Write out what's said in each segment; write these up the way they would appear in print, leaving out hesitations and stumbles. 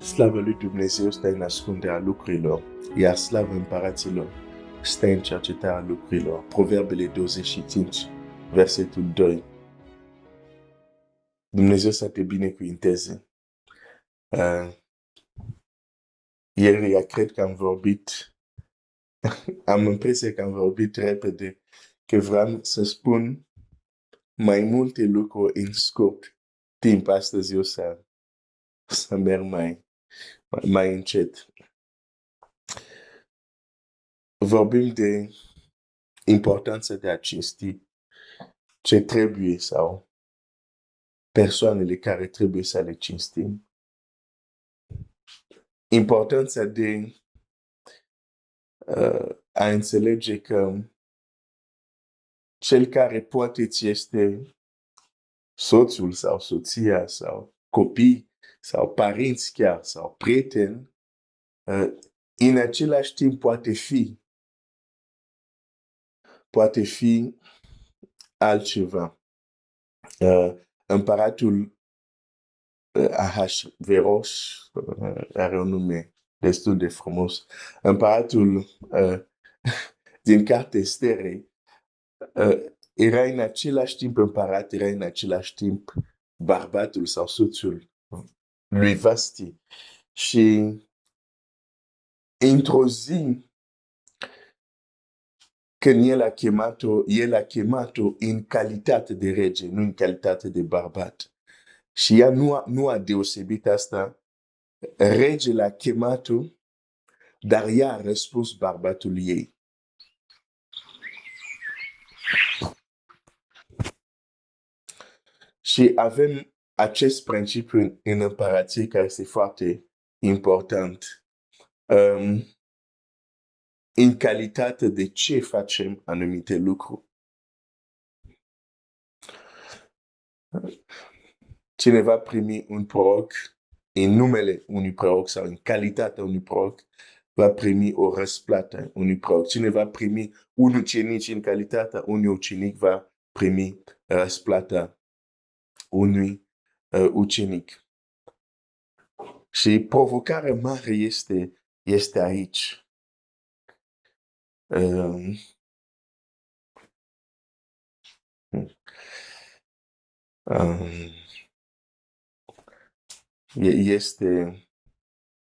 Slavă lui Dumnezeu stă în ascunderea lucrurilor, iar slavă împăraților stă în cercetarea lucrurilor. Proverbele 25, versetul 2. Dumnezeu să te binecuvinteze. Ieri, cred că am vorbit, am impresia că am vorbit repede, că vreau să spun mai multe lucruri în scurt timp. Astăzi eu să merg mai încet. Vorbim de importanța de a cinsti ce trebuie sau persoanele care trebuie să le cinstim. Importanța de a înțelege că cel care poate ți este soțul sau soția sau copii sau părinți chiar sau prieteni, în același timp poate fi altceva. Împăratul Ahasveros are un nume destul de frumos. Împăratul din cartea Estere era în același timp împărat, era în același timp bărbatul sau soțul lui Vasti. Și într-o zi, când el a chemat-o în calitate de rege, nu în calitate de bărbat. Și ea nu a deosebit asta. Regele a chemat-o, dar ea a răspuns bărbatul ei. Și avem acest principiu în împărație care este foarte important. În calitate de ce facem anumite lucruri. Cine va primi un proroc în numele unui proroc sau în calitatea unui proroc, va primi o răsplată unui proroc. Cine va primi un ucenic în calitatea unui ucenic, va primi răsplata unui ucenic. Și provocarea mare este aici.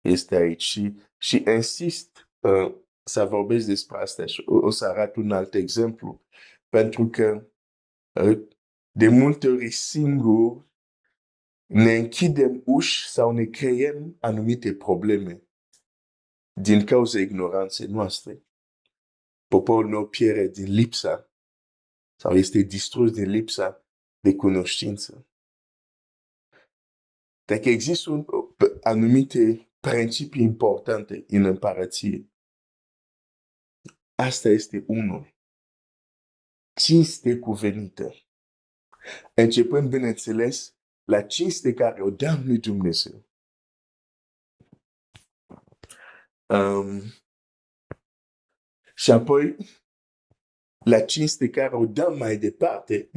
Este aici și insist să vorbesc despre asta și o să arăt un alt exemplu, pentru că de multe ori singur ne închidem uși sau ne creăm anumite probleme din cauza ignoranței noastre. Poporul meu pierde din lipsa sau este distrus din lipsa de cunoștință. Dacă există anumite principii importante în împărăție, asta este unul. Cinste cuvenită. Începând, bineînțeles, la cinste care o dăm lui Dumnezeu. Și apoi, la cinste care o dăm mai departe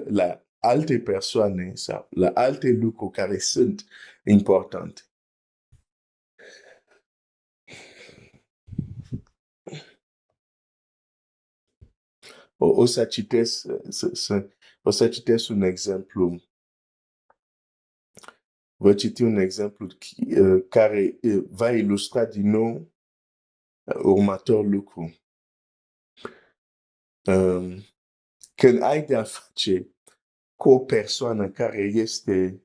la alte persoane sau la alte lucruri care sunt importante. O să citesc un exemplu. Vă citi un exemplu care va ilustra din nou următorul lucru. Când ai de-a face cu o persoană care este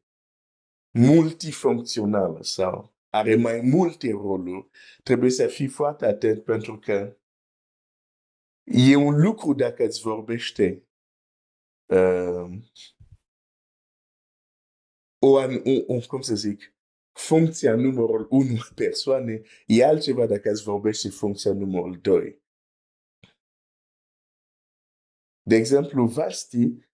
multifuncțională sau are mai multe roluri, trebuie să fii foarte atent, pentru că e un lucru dacă îți vorbește cum să zic, funcția numărul 1 persoane, e altceva dacă îți vorbește funcția numărul 2. De exemplu, Vasti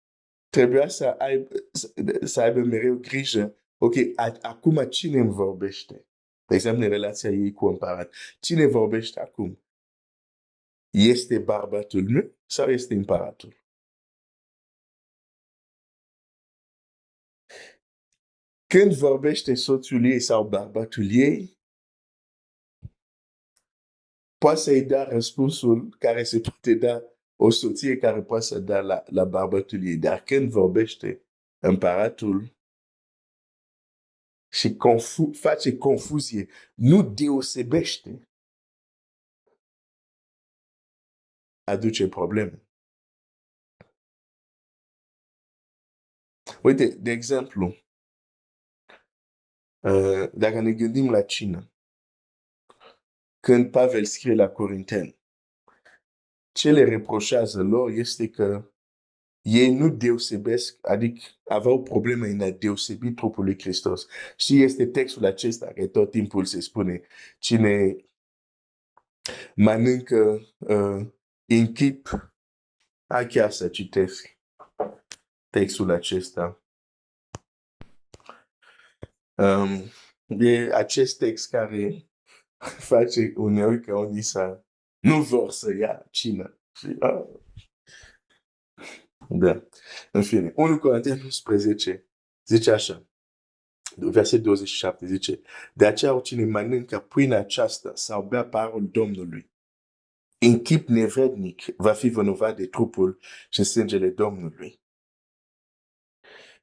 trebuia să aibă mereu grijă. Ok, acum cine îmi vorbește? De exemplu, în relația ei cu împărat. Cine vorbește acum? Este bărbatul meu sau este împăratul? Când vorbește soțul ei sau bărbatul ei, poate să-i dea răspunsul care se poate da o soție care poate să dea la bărbatul ei. Dar când vorbește împăratul și face confuzie, nu deosebește, aduce probleme. Uite, de exemplu, dacă ne gândim la cină, când Pavel scrie la Corinteni, ce le reproșează lor este că ei nu deosebesc, adică aveau probleme în a deosebi trupul lui Hristos. Și este textul acesta care tot timpul se spune, cine mănâncă în chip, chiar să citesc textul acesta. E acest text care face uneori ca unii să nu vor să ia cină. Și, da. În fine, 1 Corinteni 11 zice așa, verset 27 zice, de aceea oricine mănâncă pâinea aceasta sau bea parul Domnului, în chip nevrednic va fi vinovat de trupul și sângele Domnului.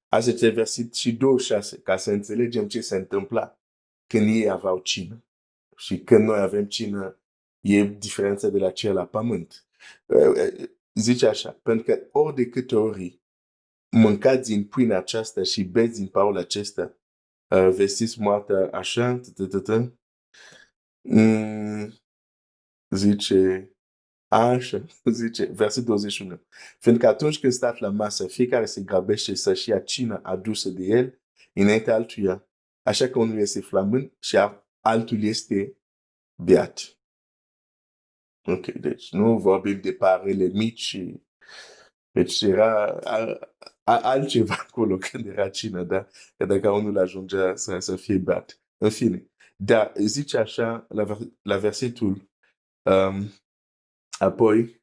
Asta este verset și 26, ca să înțelegem ce se întâmpla când ei aveau cină. Și când noi avem cină, e diferența de la cea la pământ. Zice așa, pentru că ori de câte ori mâncați din pâinea aceasta și beți din parul acesta, vestiți moartea așa, zice, așa, zice, verset 21. Fiindcă atunci când stați la masă, fiecare se grăbește să-și ia cina adusă de el înainte altuia, așa că unul este flămând și altul este beat. Ok, deci nu vorbim de parele mici, deci era altceva acolo când era cină, da? Că dacă unul ajungea să fie beat. În fine, dar zice așa la versetul apoi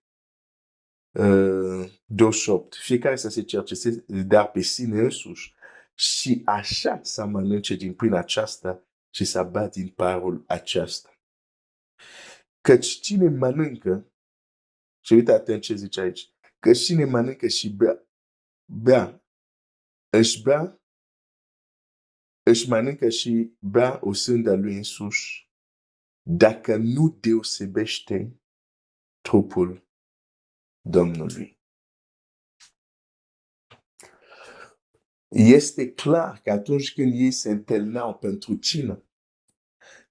28. Fiecare să se cerceteze, dar pe sine însuși și așa să mănânce din pâinea aceasta și să bea din parul aceasta. Căci cine mănâncă, și uite atent ce zice aici, căci cine mănâncă și își mănâncă și bea o sânda lui însuși, dacă nu deosebește trupul Domnului. Este clar că atunci când ei se întâlneau pentru cină,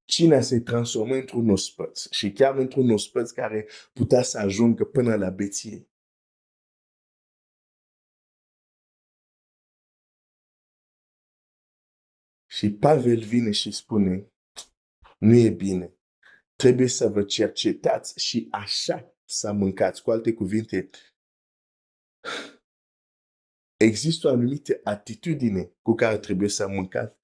cina se transformă într-un ospăț și chiar într-un ospăț care putea să ajungă până la beție. Și Pavel vine și spune, nu e bine, trebuie să vă cercetați și așa să mâncați. Cu alte cuvinte, există o anumită atitudine cu care trebuie să mâncați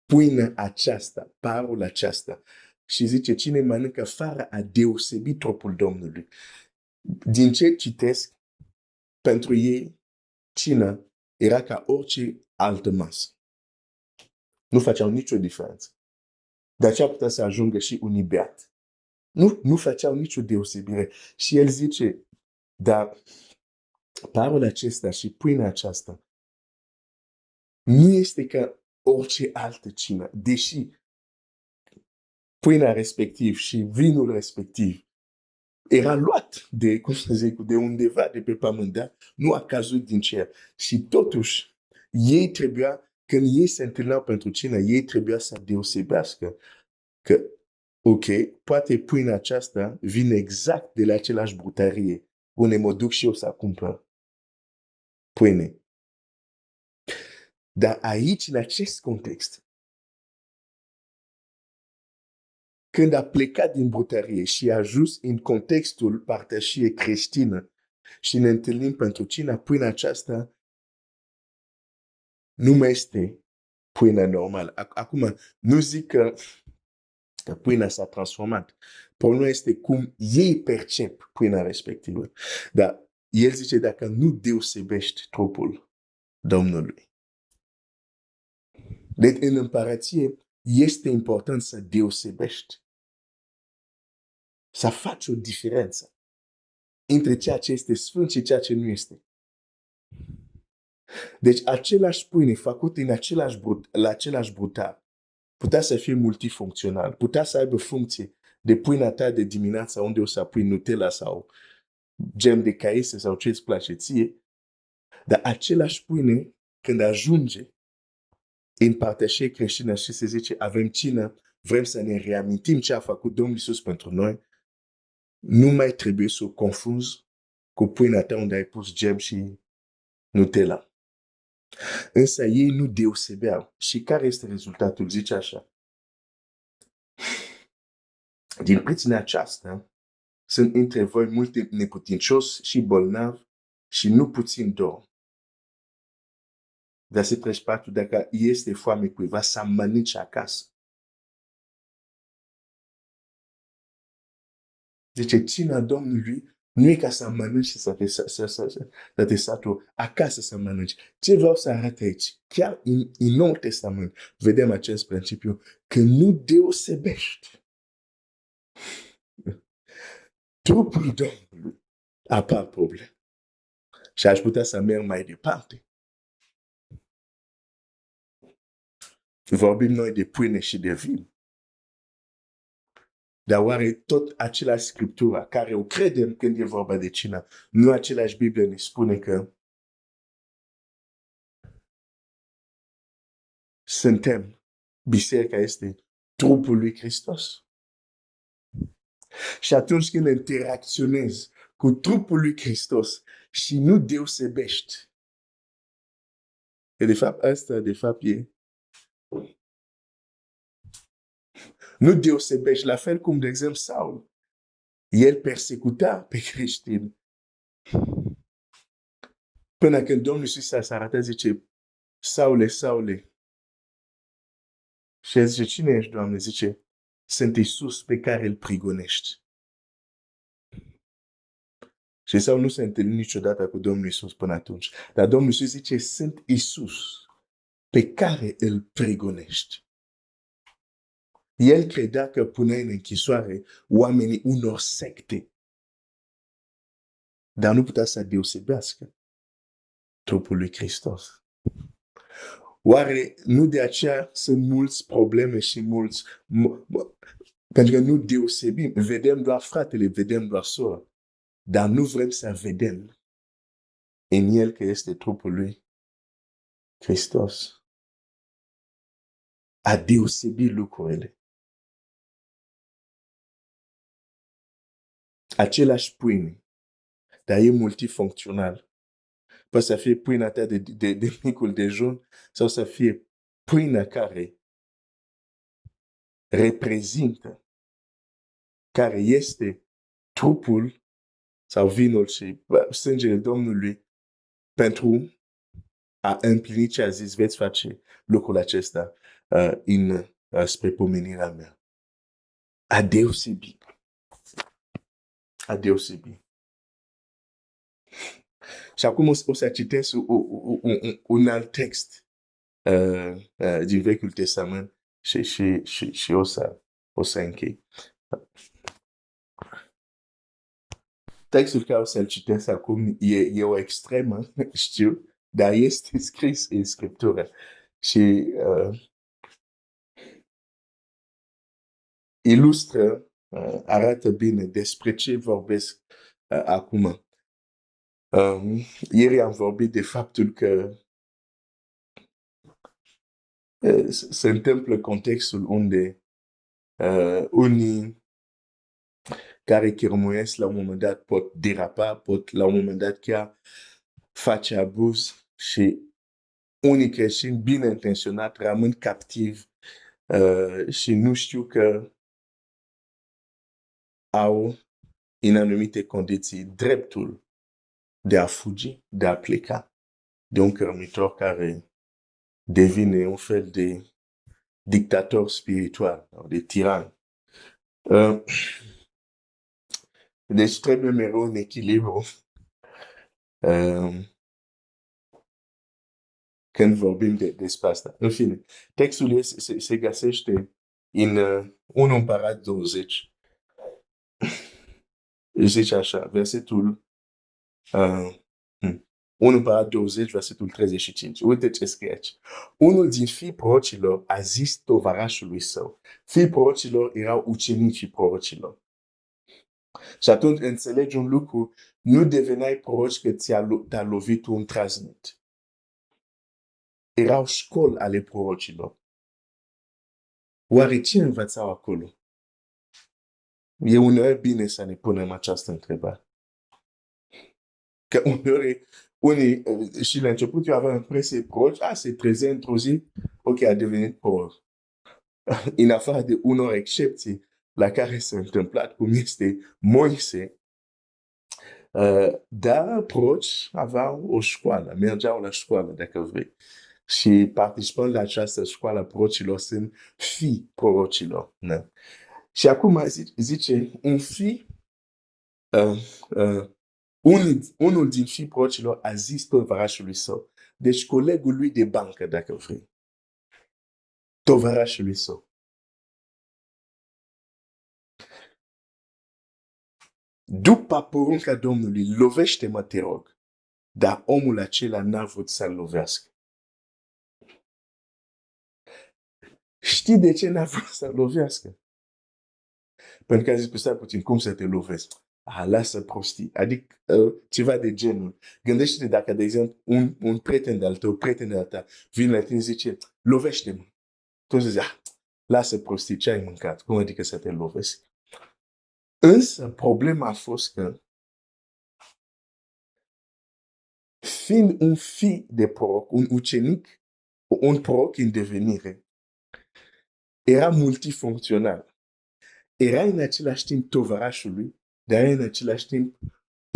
pâinea aceasta, parul aceasta. Și zice, cine mănâncă fără a deosebi trupul Domnului. Din ce citesc, pentru ei, cina era ca orice altă masă. Nu făceau nicio diferență. De aceea putea să ajungă și unii beat. Nu făceau nicio deosebire. Și el zice, dar parul acesta și pâinea aceasta nu este ca orice altă cină, deși pâinea respectiv și vinul respectiv era luat de, cum să zic, de undeva de pe pământ, da? Nu a căzut din cer. Și totuși, ei trebuia, când ei se întâlneau pentru cină, ei trebuia să deosebească că, ok, poate pâinea aceasta vine exact de la același brutărie, unde mă duc și eu să cumpăr pâine. Dar aici, în acest context, când a plecat din brutărie și a ajuns în contextul părtășiei creștină și ne întâlnim pentru cină, pâinea aceasta nu mai este pâinea normală. Acum, nu zic că pâinea s-a transformat. Problema este cum ei percep pâinea respectivă. Dar el zice, dacă nu deosebești trupul Domnului, Deci, în împărăție, este important să deosebești, să faci o diferență între ceea ce este sfânt și ceea ce nu este. Deci, același pâine făcut în la același brutar putea să fie multifuncțional, putea să aibă funcție de pâinea ta de dimineața unde o să pui Nutella sau gem de caise sau ce îți place ție, dar același pâine, când ajunge în părtășie creștină și se zice avem cină, vrem să ne reamintim ce a făcut Domnul Iisus pentru noi, nu mai trebuie să o confunzi cu pâinea ta unde ai pus gem și Nutella. Însă ei nu deosebeau. Și care este rezultatul? Zice așa. Din pricina aceasta, sunt între voi multe neputincioși și bolnavi și nu puțin dorm. Verset 34, dacă este foame cuiva, să mănânce acasă. Zice, cina Domnului nu e ca să mănânci și să te saturi, acasă să mănânci. Ce vreau să arăt aici? Chiar în Noul Testament vedem acest principiu, că nu deosebești trupul Domnului, apar probleme. Și aș putea să merg mai departe. Vorbim noi de pâine și de vin. Dar oare tot același scriptură care o credem când e vorba de cină, nu același Biblie ne spune că suntem, biserica este trupul lui Hristos. Și atunci când interacționezi cu trupul lui Hristos și nu deosebești, că de fapt asta de fapt e, nu deosebești, la fel cum de exemplu Saul, el persecuta pe creștini. Până când Domnul Iisus s-a arătat, zice, Saule, Saule. Și el zice, cine ești, Doamne? Zice, sunt Iisus pe care îl prigonești. Și Saul nu s-a întâlnit niciodată cu Domnul Iisus până atunci. Dar Domnul Iisus zice, sunt Iisus pe care îl prigonești. El credea că punea în închisoare oamenii unor secte. Dar nu putea să deosebească trupul lui Hristos. Oare nu de aceea sunt mulți probleme și mulți... Pentru că nu deosebim. Vedem doar fratele, vedem doar sora. Dar nu vrem să vedem în el că este trupul lui Hristos. A deosebi lucrurile. Același pâine, dar e multifuncțional. Poate să fie pâinea ta de micul dejun sau să fie pâinea care reprezintă, care este trupul sau vinul și sângele Domnului pentru a împlini ce a zis, veți face lucrul acesta spre pomenirea mea. A deosebi. A deosebi. Și acum o să citesc un alt text din Vechiul Testament și o să închei. Textul care o să-l citesc acum e o extremă, știu, dar este scris în Scriptură. Și ilustră, arată bine despre ce vorbesc acum. Ieri am vorbit de faptul că se întâmplă contextul unde unii care chirmuiesc la un moment dat pot derapa, pot la un moment dat chiar face abuz și unii creștini bine intenționat rămân captivi și nu știu că au în anumite condiții dreptul de a fugi, de a pleca de un cărmitor care devine un fel de dictator spiritual, de tiran. Deci trebuie mereu un echilibru. când vorbim despre asta. În fine, textul se găsește în 1 Împărat 20. Zice așa, versetul 1 Împărat 20, versetul 35. Uite ce scrie aici. Unul din fii prorocilor a zis tovarașului său. Fii prorocilor erau ucenicii prorocilor. Și atunci înțelegi un lucru, nu deveneai proroci că te-a lovit un trăsnet. Erau școli ale prorocilor. Oare ce învățau acolo? E uneori bine să ne punem această întrebare. Că uneori, unii, și la început eu aveam impresie proroci, se trezea într-o zi, ok, a devenit proroc. În afară de unor excepții la care s-a întâmplat, cum este Moise, dar proroci aveau o școală, mergeau la școală, dacă vrei. Și participând la această școală a prorocilor sunt fii prorocilor. Ne? Și acum zice, un fi, unul din fii prorocilor a zis tovarașului său. Deci colegul lui de bancă, dacă vrei. Tovarașului său. După porunca Domnului, lovește-mă, te rog. Dar omul acela n-a vrut să-l lovească. Știi de ce n-a vrut să-l lovească? Pentru că a zis, că stai puțin, cum să te lovesc? Lasă prostii. Adică ceva de genul. Gândește-te dacă, de exemplu, un prieten de-al tău, prieten de-al ta, vine la tine și zice, lovește-mă. Tu zici, lasă prostii, ce ai mâncat? Cum adică să te lovesc? Însă problema a fost că fiind un fi de proroc, un ucenic, un proroc în devenire, era multifuncțional. Era în același timp tovarașul lui, dar era în același timp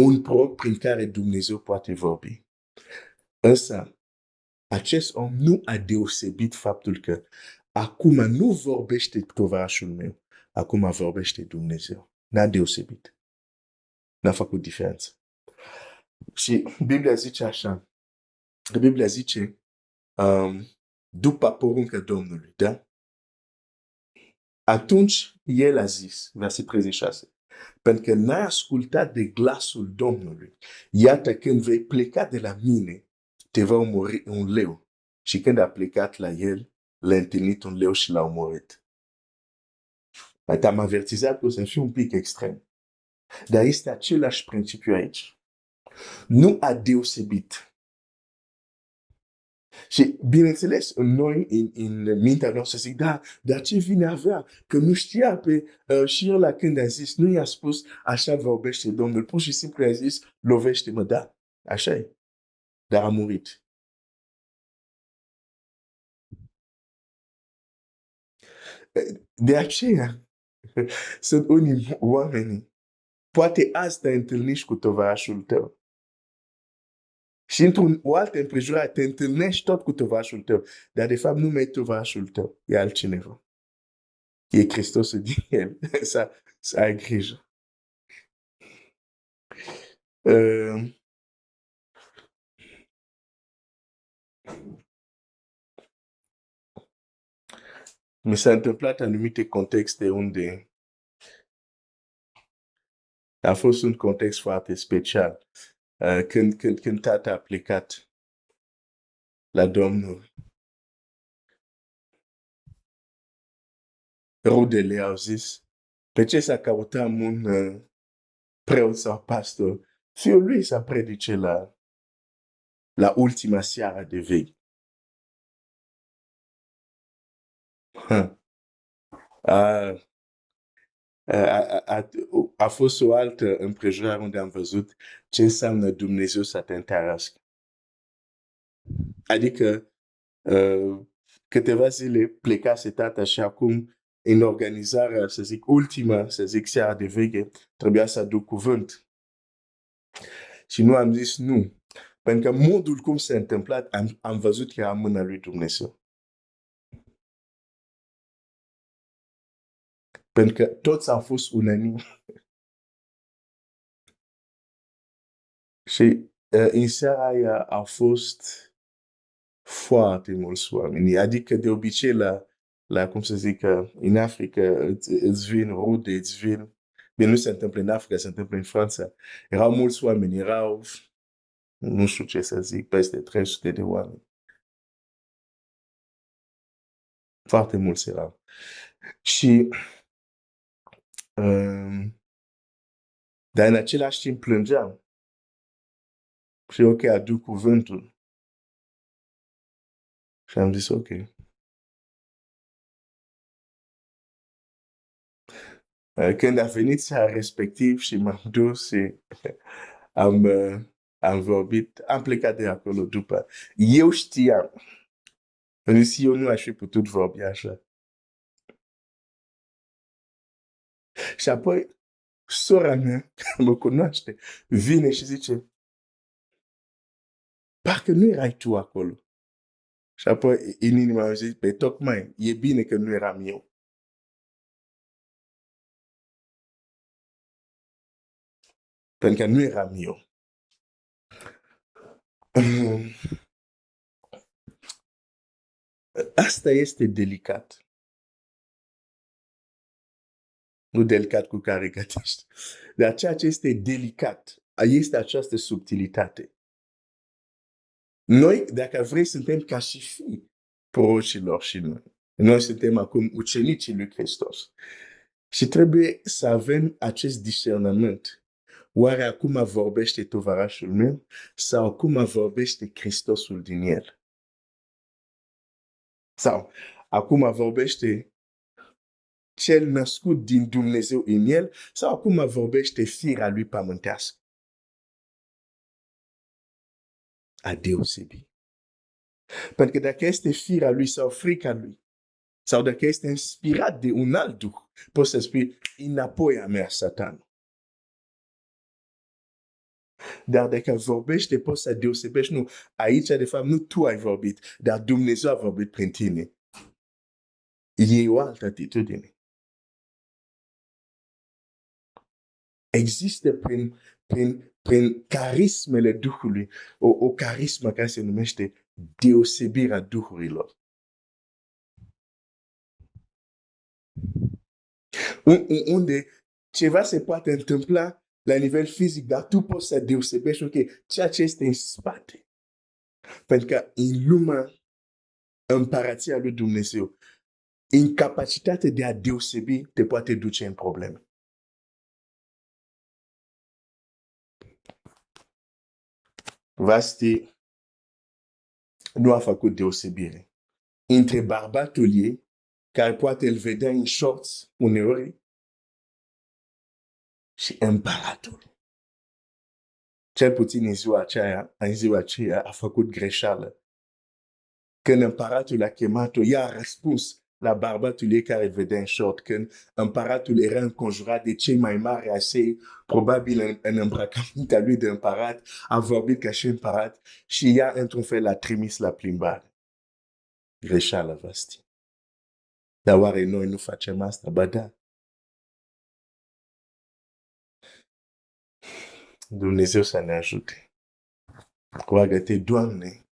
un proroc prin care Dumnezeu poate vorbi. Însă, acest om nu a deosebit faptul că acum nu vorbește tovarașul meu, acum vorbește Dumnezeu. N-a deosebit. N-a făcut diferență. Și Biblia zice așa, Biblia zice, după porunca Domnului, da? Atunci el a zis, verset 36, pentru că n-ai ascultat de glasul Domnului, iată când vei pleca de la mine, te va omori un leu. Și când a plecat la el, l-a întâlnit un leu și l-a omorât. Te-am avertizat că o să fie un pic extrem. Dar este același principiu aici. Nu a deosebit. Și, bineînțeles, noi, în mintea noastră, zic, dar ce vine avea? Că nu știa pe și el la când a zis, nu i-a spus, așa vorbește Domnul, pur și simplu i-a zis, lovește-mă, da, așa e. Dar a murit. De aceea, sunt unii oameni, poate azi te întâlnești cu tovarașul tău. Și într-o altă împrejurare te întâlnești tot cu tovarașul tău, dar de fapt nu mai e tovarașul tău, e altcineva. E Hristosul din el. Să ai grijă. Mi s-a întâmplat anumite contexte unde a fost un context foarte special. Când tata a plecat la Domnul, rudele au zis, pe ce să căutăm un preot sau pastor? Fiul lui să predice la ultima seară de vei. A fost o altă împrejurare unde am văzut ce înseamnă Dumnezeu să te întărească. Adică câteva zile plecase tata și acum în organizarea, să zic, ultima, să zic, seara de veche, trebuia să aduc cuvânt. Și nu am zis nu. Pentru că modul cum s-a întâmplat, am văzut că era mâna lui Dumnezeu. Pentru că toți au fost unanimi. Și în seara aia a fost foarte mulți oameni. Adică de obicei cum să zic, în Africa îți vin rude, îți vin... Bine, nu se întâmplă în Africa, se întâmplă în Franța. Erau mulți oameni, erau, nu știu ce să zic, peste 300 de oameni. Foarte mulți erau. Și, dar în același timp plângeam. Și ok, aduc cuvântul. Și am zis ok. Când a venit seara respectiv și m-am dus și am vorbit, am plecat de acolo după. Eu știam. Și eu nu aș fi putut vorbi așa. Și apoi, sora mea, mă cunoaște, vine și zice, parcă nu erai tu acolo. Și apoi, în inima am zis, pe tocmai, e bine că nu eram eu. Pentru că nu eram eu. Asta este delicat. Nu delicat cu caricatiști. Dar ceea ce este delicat este această subtilitate. Noi, dacă vrei, suntem ca și fii prorocilor și noi. Noi suntem acum ucenicii lui Hristos. Și trebuie să avem acest discernământ. Oare acum vorbește tovarașul meu sau acum vorbește Hristosul din el? Sau acum vorbește cel născut din Dumnezeu în el sau acum vorbește firea lui pământească? A deosebi. Pentru că dacă este firea lui sau frica lui, sau dacă este inspirat de un alt duh, poți să spui, înapoi a mea, Satan. Dar dacă vorbește, poți să deosebești, nu, aici, de fapt, nu tu ai vorbit, dar Dumnezeu a vorbit prin tine. E o altă atitudine. Există prin carismele Duhului, o carismă care se numește deosebirea duhurilor. Unde ceva se poate întâmpla la nivel fizic, dar tu poți să deosebești, ok, ceea ce este în spate. Pentru că în lumea împărația lui Dumnezeu, incapacitatea de a deosebi te poate duce în probleme. Vasti nu a făcut deosebire între bărbatul ei, care poate îl vedea în shorts uneori, și împăratul. Cel puțin în ziua aceea a făcut greșeală. Când împăratul a chemat-o, ea a răspuns la bărbatul ei care îl vedea în short. Când împăratul era înconjurat de cei mai mari asei, probabil în îmbrăcămintea lui de împărat, a vorbit ca și împărat și ea, într-un fel, l-a trimis la plimbare. Greșeală, Vasti. Dar oare noi nu facem asta? Ba da. Dumnezeu să ne ajute. Roagă-te, Doamne,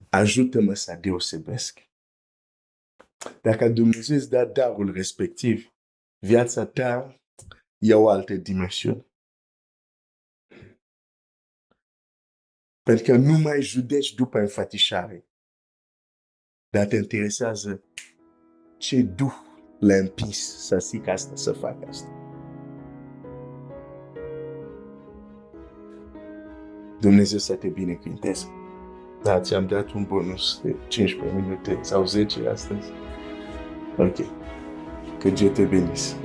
ajută-mă să deosebesc. Dacă Dumnezeu îți dă darul respectiv, viața ta e o altă dimensiune. Pentru că nu mai judeci după înfățișare, dar te interesează ce duh l-a împins să zic asta, să fac asta. Dumnezeu să te binecuvinteze. Da, ți-am dat un bonus de 15 minute sau 10 astăzi. Ok. Que Dieu te bénisse.